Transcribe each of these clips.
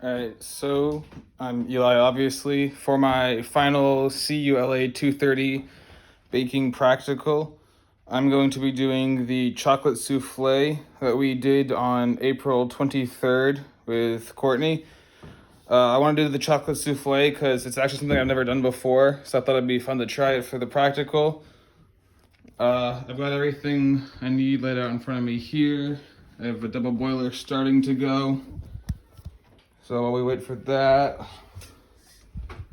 Alright, so I'm Eli, obviously. For my final CULA 230 baking practical, I'm going to be doing the chocolate souffle that we did on April 23rd with Courtney. I want to do the chocolate souffle because it's actually something I've never done before, so I thought it'd be fun to try it for the practical. I've got everything I need laid out in front of me here. I have a double boiler starting to go. So while we wait for that,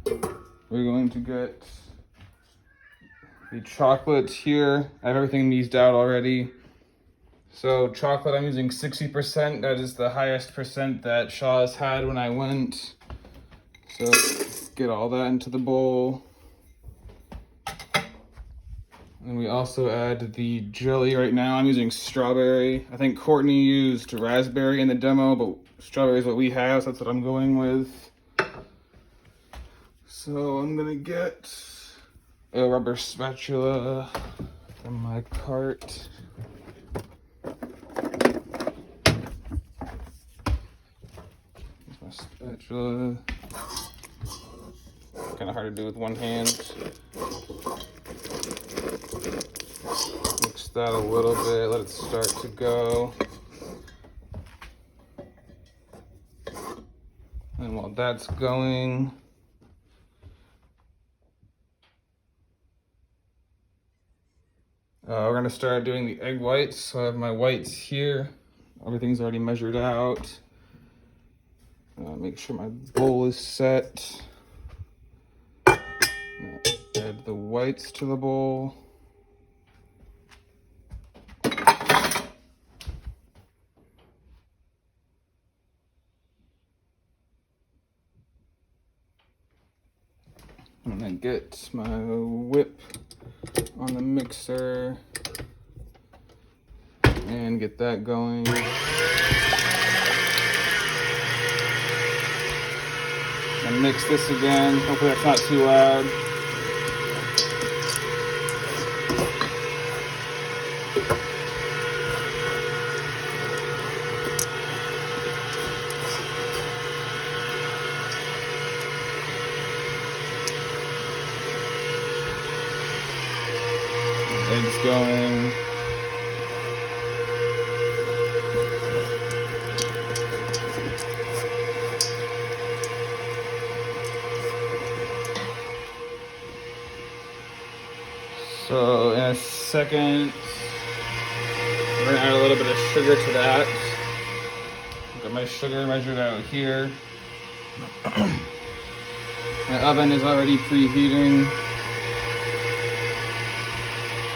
we're going to get the chocolate here. I have everything eased out already. So chocolate, I'm using 60%. That is the highest percent that Shaw's had when I went. So get all that into the bowl. And we also add the jelly right now. I'm using strawberry. I think Courtney used raspberry in the demo, but strawberry is what we have, so that's what I'm going with. So I'm gonna get a rubber spatula from my cart. Here's my spatula. Kind of hard to do with one hand. Mix that a little bit, let it start to go. And while that's going, we're gonna start doing the egg whites. So I have my whites here. Everything's already measured out. Make sure my bowl is set. Add the whites to the bowl. I'm gonna get my whip on the mixer and get that going. And mix this again. Hopefully that's not too loud. Eggs going. So in a second, we're gonna add a little bit of sugar to that. Got my sugar measured out here. My oven is already preheating.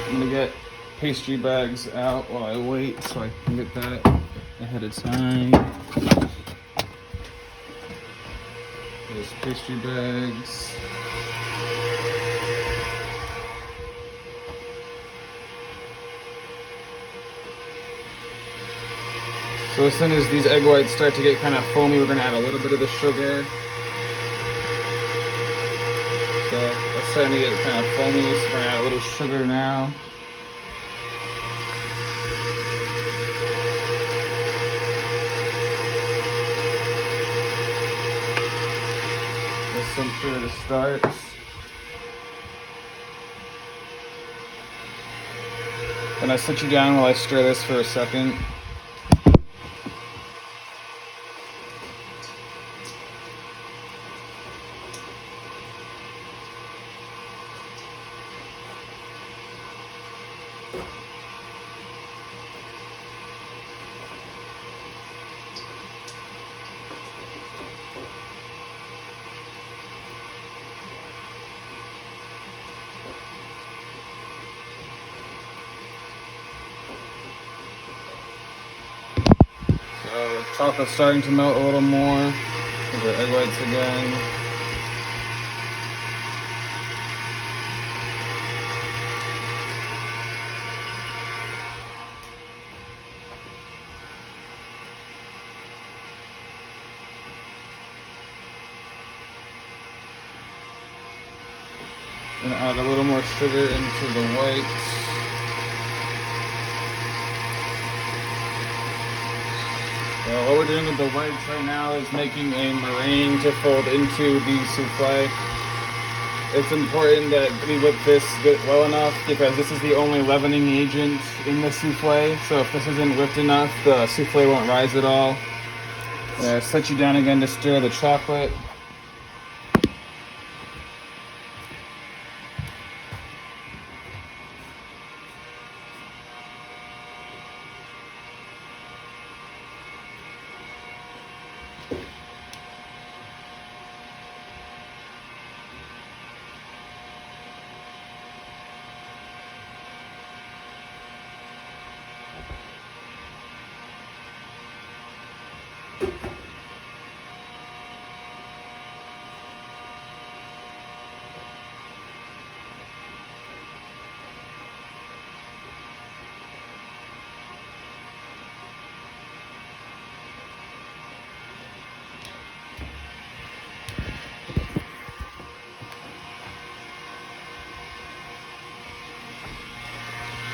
I'm gonna get pastry bags out while I wait so I can get that ahead of time. There's pastry bags. So as soon as these egg whites start to get kind of foamy, we're gonna add a little bit of the sugar. So it's starting to get kind of foamy, so we're gonna add a little sugar now. Just some sugar to start. Then I sit you down while I stir this for a second. So chocolate's starting to melt a little more. With the egg whites again. And add a little more sugar into the whites. So what we're doing with the whites right now is making a meringue to fold into the souffle. It's important that we whip this well enough because this is the only leavening agent in the souffle. So if this isn't whipped enough, the souffle won't rise at all. Set you down again to stir the chocolate.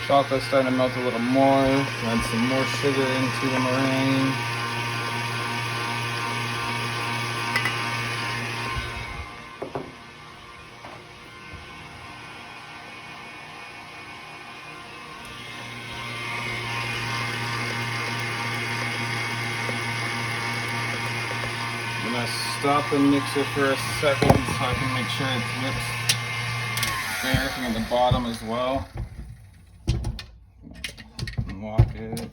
Chocolate's starting to melt a little more. Add some more sugar into the meringue. I'm gonna stop the mixer for a second so I can make sure it's mixed. Everything at the bottom as well. Unlock it.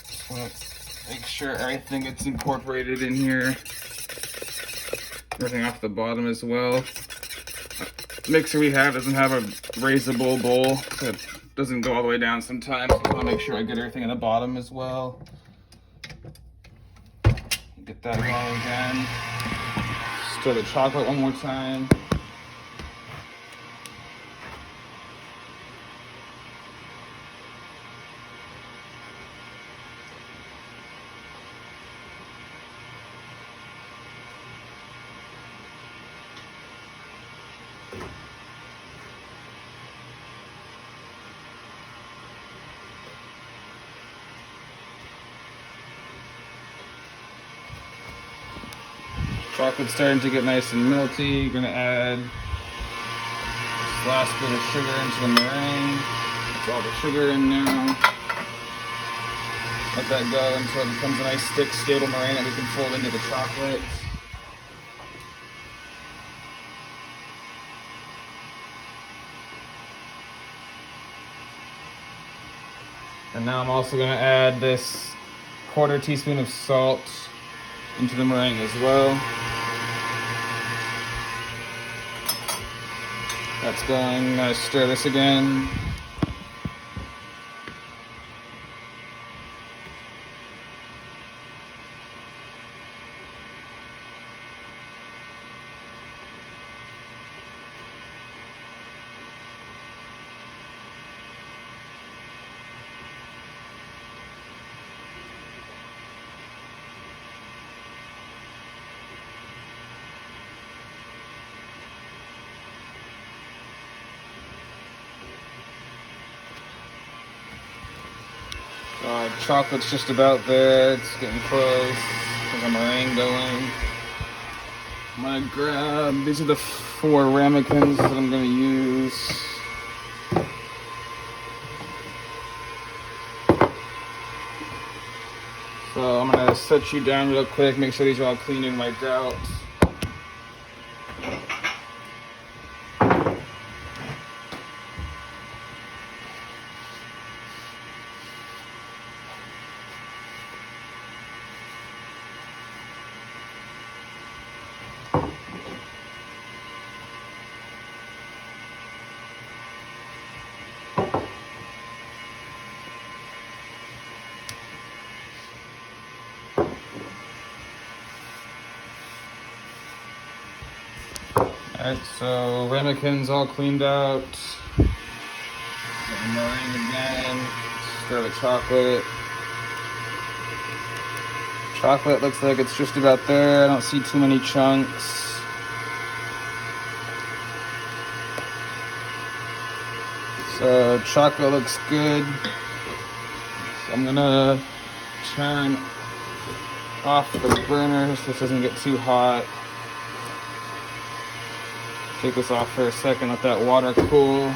Just want to make sure everything gets incorporated in here. Everything off the bottom as well. The mixer we have doesn't have a raisable bowl, so it doesn't go all the way down sometimes. So I want to make sure I get everything at the bottom as well. Get that going again. Stir the chocolate one more time. Chocolate's starting to get nice and melty. You're gonna add this last bit of sugar into the meringue. Put all the sugar in now. Let that go until it becomes a nice thick, stable meringue that we can fold into the chocolate. And now I'm also gonna add this 1/4 teaspoon of salt into the meringue as well. That's going. Gonna stir this again. Chocolate's just about there. It's getting close. There's a meringue going. I'm gonna grab, these are the 4 ramekins that I'm gonna use. So I'm gonna set you down real quick, make sure these are all clean and wiped out. Alright, so ramekins all cleaned out. Meringue again. Stir the chocolate. Chocolate looks like it's just about there. I don't see too many chunks. So chocolate looks good. I'm gonna turn off the burner so this doesn't get too hot. Take this off for a second, let that water cool.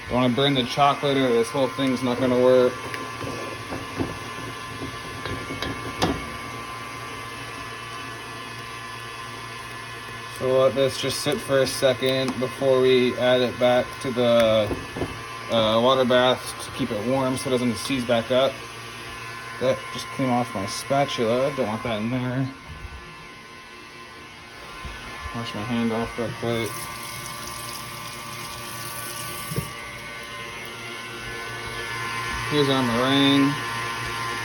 Don't want to burn the chocolate or this whole thing's not gonna work. So we'll let this just sit for a second before we add it back to the water bath to keep it warm so it doesn't seize back up. That just came off my spatula, don't want that in there. Wash my hand off real quick. Here's our meringue.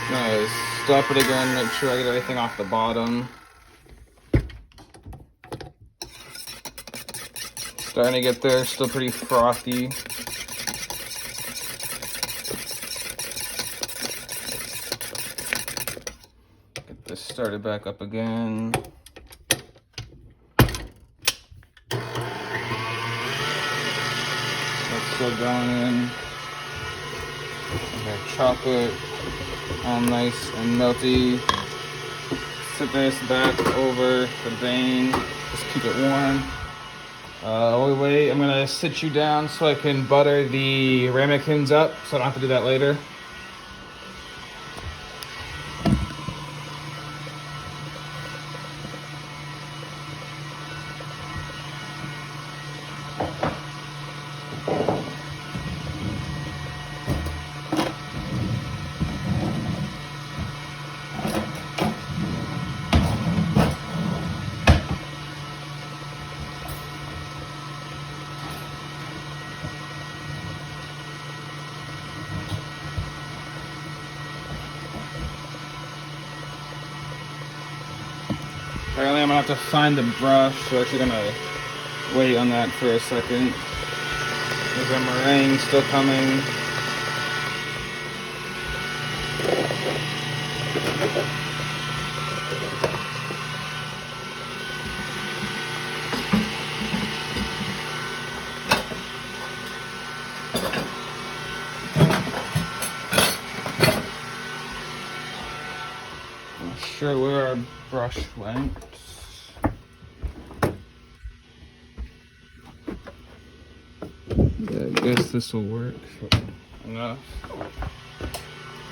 I'm gonna stop it again, make sure I get everything off the bottom. Starting to get there, still pretty frothy. Get this started back up again. That's still going in. Our chocolate, all nice and melty. Sit this back over the bane, just keep it warm. While we wait, I'm gonna sit you down so I can butter the ramekins up so I don't have to do that later. Apparently I'm gonna have to find the brush, so we're actually gonna wait on that for a second. There's our meringue still coming. I'm not sure where our brush went. Yeah, I guess this will work enough.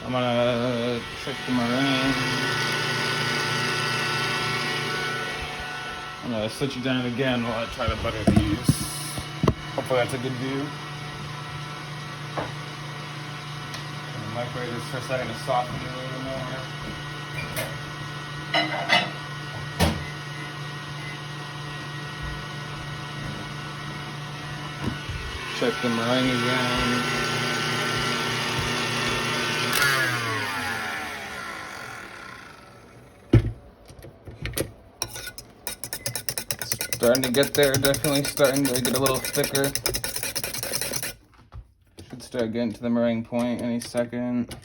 I'm gonna check the meringue. I'm gonna sit you down again while I try to butter these. Hopefully that's a good view. And microwave this for a second to soften it a little more. Check the meringue again. Starting to get there, definitely starting to get a little thicker. Should start getting to the meringue point any second.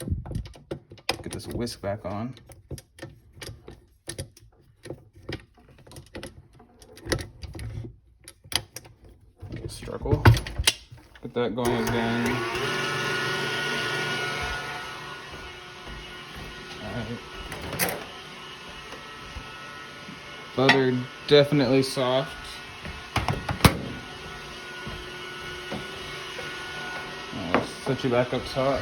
Get this whisk back on. Struggle. Get that going again. Alright. Butter definitely soft. I'll set you back up top.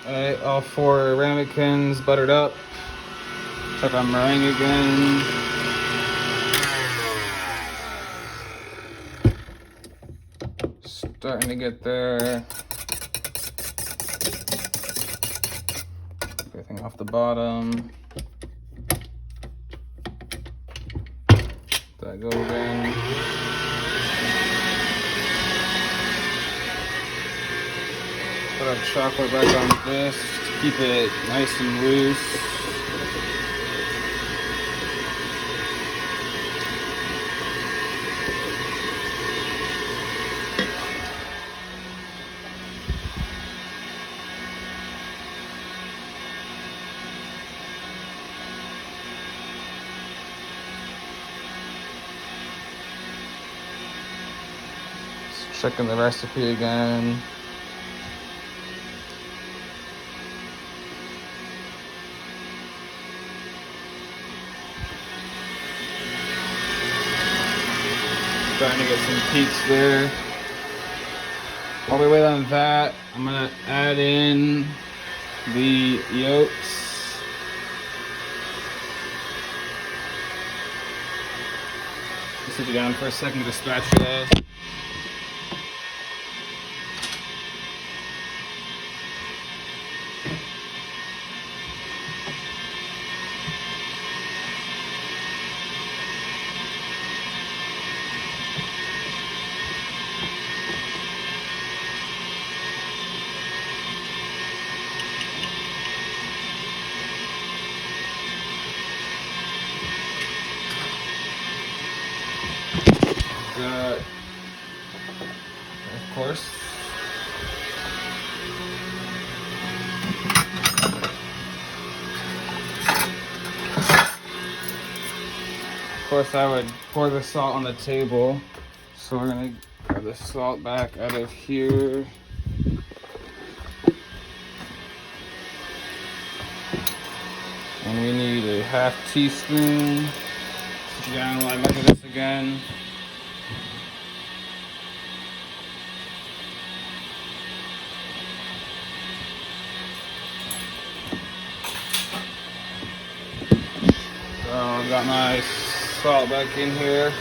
Alright, all 4 ramekins buttered up. Check on meringue again. Starting to get there. Everything off the bottom. That go again. Put our chocolate back on this to keep it nice and loose. Just checking the recipe again. Starting to get some peaks there. While we wait on that, I'm gonna add in the yolks. Sit it down for a second with a spatula. Of course. Of course, I would pour the salt on the table. So we're gonna grab the salt back out of here. And we need a half teaspoon. Put you down while I measure this again. So I've got my salt back in here.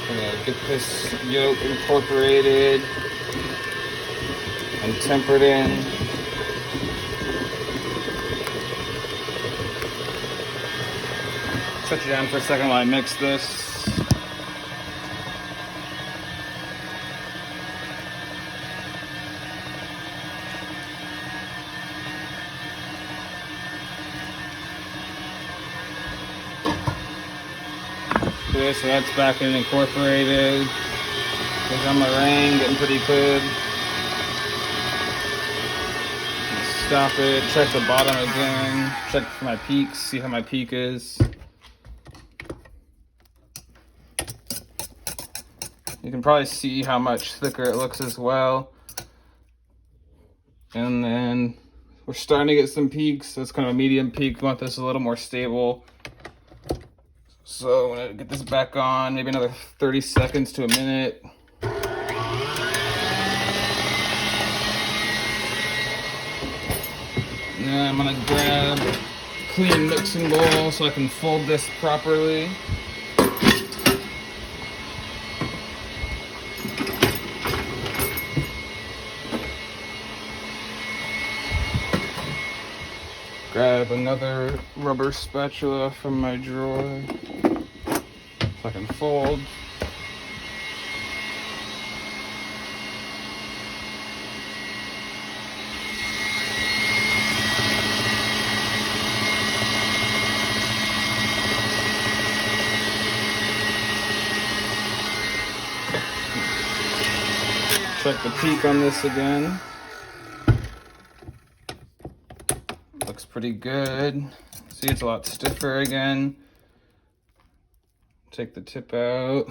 I'm gonna get this yolk incorporated and tempered in. Set you down for a second while I mix this. Okay, so that's back in incorporated. There's our meringue getting pretty good. Stop it, check the bottom again, check for my peaks, see how my peak is. You can probably see how much thicker it looks as well. And then we're starting to get some peaks. That's kind of a medium peak. We want this a little more stable. So I'm gonna get this back on, maybe another 30 seconds to a minute. And then I'm gonna grab a clean mixing bowl so I can fold this properly. Grab another rubber spatula from my drawer so I can fold. Check the peak on this again. Looks pretty good. See, it's a lot stiffer again. Take the tip out.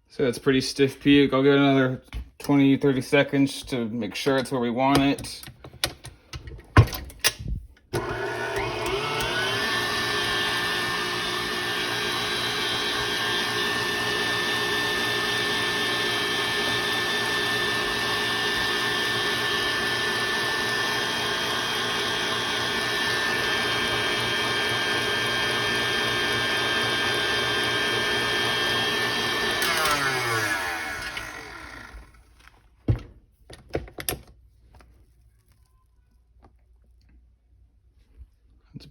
So it's pretty stiff peak. I'll give it another 20-30 seconds to make sure it's where we want it.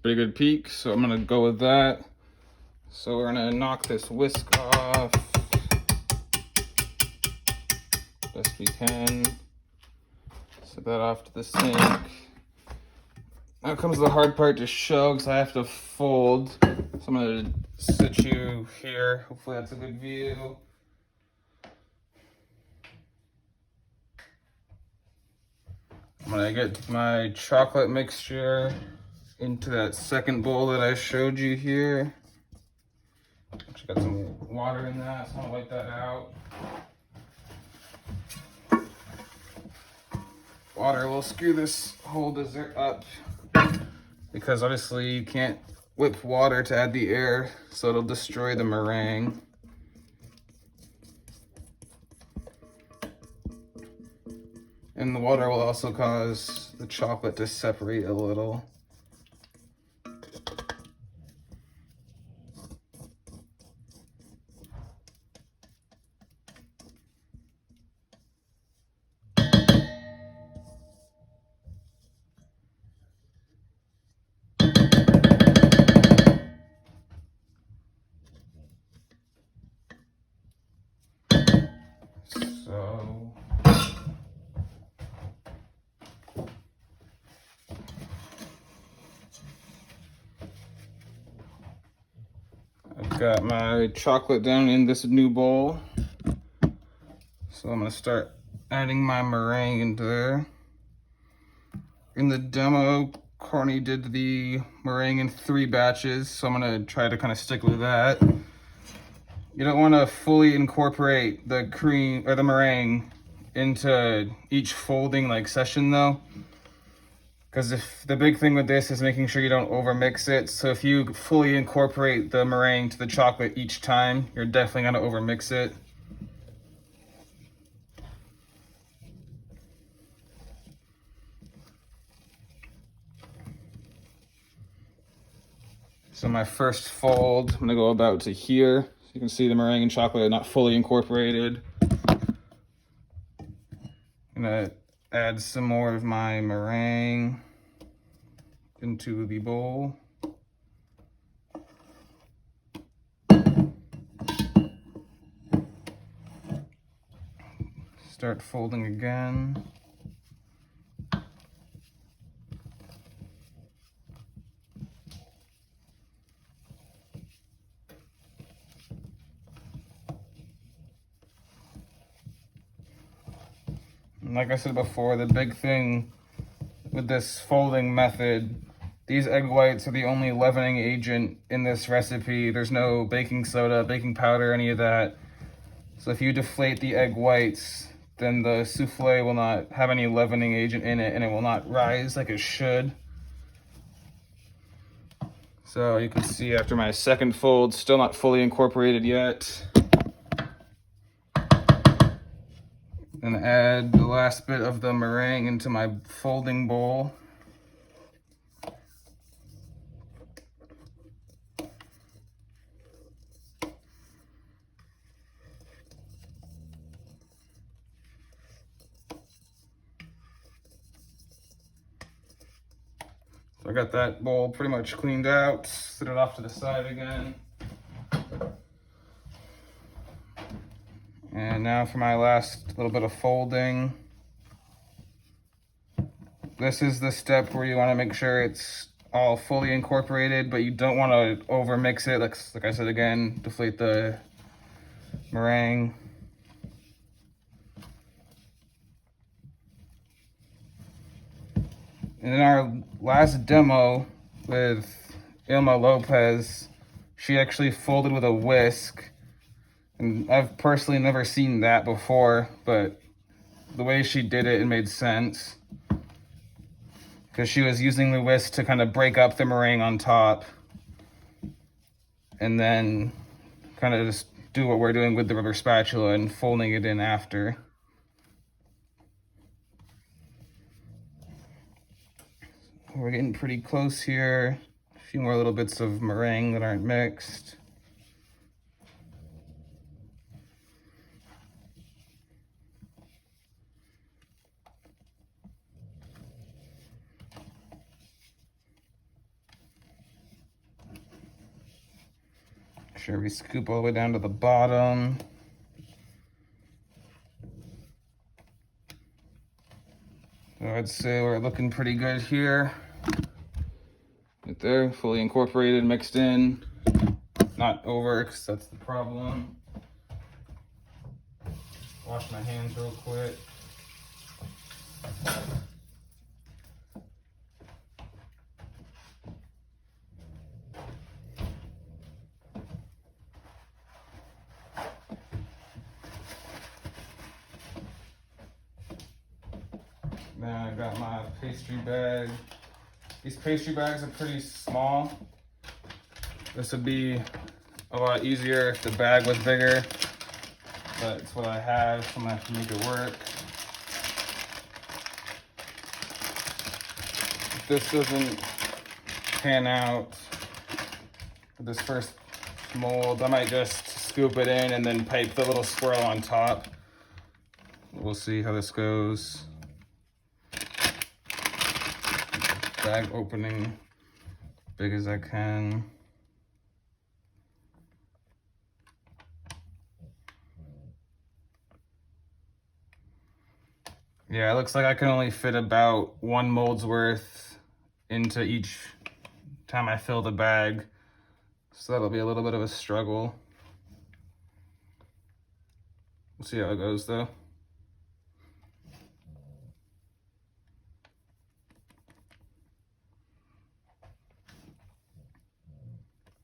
pretty good peak, so I'm gonna go with that. So we're gonna knock this whisk off best we can. Set that off to the sink. Now comes the hard part to show because I have to fold. So I'm gonna sit you here. Hopefully that's a good view. I'm gonna get my chocolate mixture into that second bowl that I showed you here. Actually got some water in that, so I'm gonna wipe that out. Water will screw this whole dessert up because obviously you can't whip water to add the air, so it'll destroy the meringue. And the water will also cause the chocolate to separate a little. So I've got my chocolate down in this new bowl. So I'm gonna start adding my meringue into there. In the demo, Corny did the meringue in 3 batches, so I'm gonna try to kind of stick with that. You don't want to fully incorporate the cream or the meringue into each folding like session though, because if the big thing with this is making sure you don't overmix it. So if you fully incorporate the meringue to the chocolate each time, you're definitely gonna overmix it. So my first fold, I'm gonna go about to here. So you can see the meringue and chocolate are not fully incorporated. I'm gonna add some more of my meringue into the bowl. Start folding again. And like I said before, the big thing with this folding method, these egg whites are the only leavening agent in this recipe. There's no baking soda, baking powder, any of that. So if you deflate the egg whites, then the souffle will not have any leavening agent in it and it will not rise like it should. So you can see after my second fold, still not fully incorporated yet. And add the last bit of the meringue into my folding bowl. So I got that bowl pretty much cleaned out, set it off to the side again. And now for my last little bit of folding. This is the step where you want to make sure it's all fully incorporated, but you don't want to over mix it. Like I said again, deflate the meringue. And in our last demo with Ilma Lopez, she actually folded with a whisk. And I've personally never seen that before, but the way she did it, it made sense. Because she was using the whisk to kind of break up the meringue on top. And then kind of just do what we're doing with the rubber spatula and folding it in after. We're getting pretty close here. A few more little bits of meringue that aren't mixed. sure we scoop all the way down to the bottom. So I'd say we're looking pretty good here. Right there, fully incorporated, mixed in. Not over, because that's the problem. Wash my hands real quick. Then I got my pastry bag. These pastry bags are pretty small. This would be a lot easier if the bag was bigger, but it's what I have, so I'm gonna have to make it work. If this doesn't pan out with this first mold, I might just scoop it in and then pipe the little swirl on top. We'll see how this goes. Bag opening big as I can. Yeah, it looks like I can only fit about 1 mold's worth into each time I fill the bag. So that'll be a little bit of a struggle. We'll see how it goes though.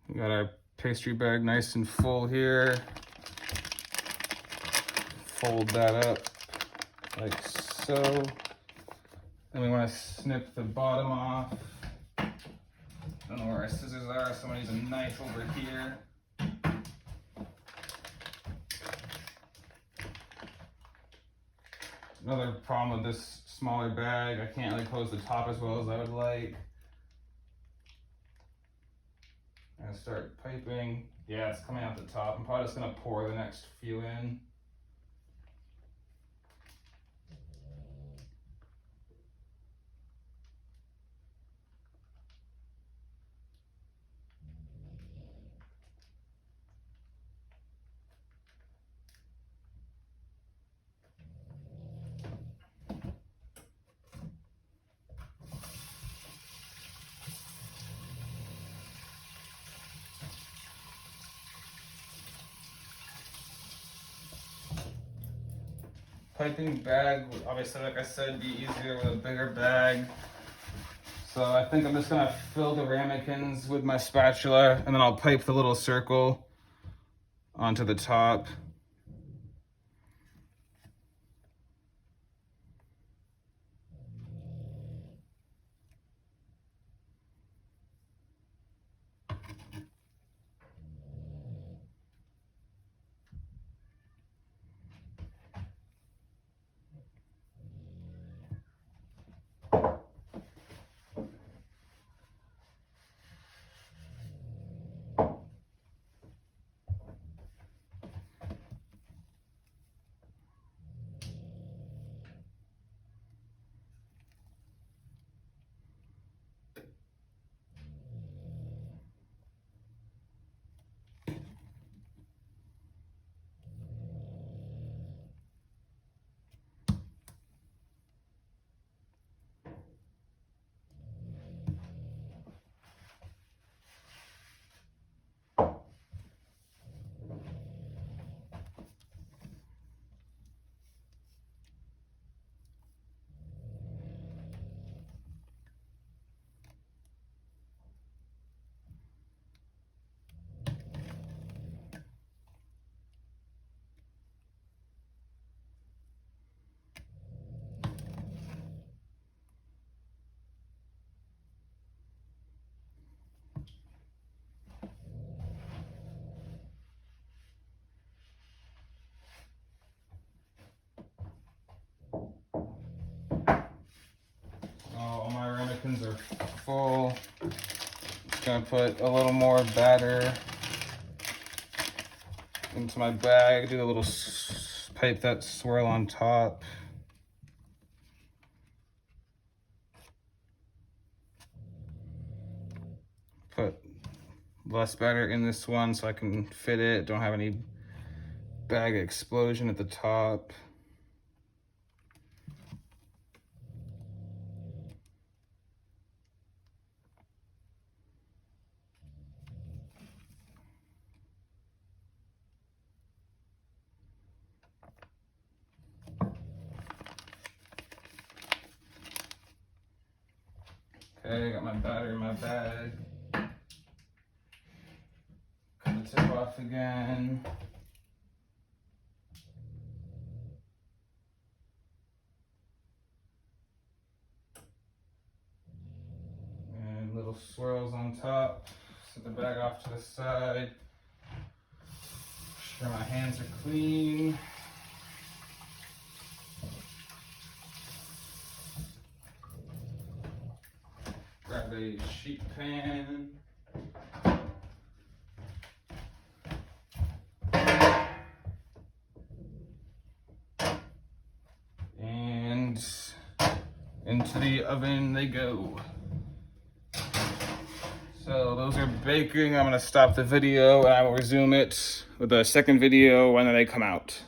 We got our pastry bag nice and full here. Fold that up like so. Then we want to snip the bottom off. I don't know where our scissors are, so I'm gonna use a knife over here. Another problem with this smaller bag, I can't really close the top as well as I would like. I'm gonna start piping. Yeah, it's coming out the top. I'm probably just gonna pour the next few in. Piping bag would obviously, like I said, be easier with a bigger bag. So I think I'm just gonna fill the ramekins with my spatula and then I'll pipe the little circle onto the top. All my ramekins are full. Just gonna put a little more batter into my bag, do a little pipe that swirl on top. Put a less batter in this one so I can fit it. Don't have any bag explosion at the top. Okay, got my batter in my bag. Cut the tip off again. And little swirls on top. Set the bag off to the side. Make sure my hands are clean. Grab a sheet pan. And into the oven they go. So those are baking. I'm gonna stop the video and I will resume it with a second video when they come out.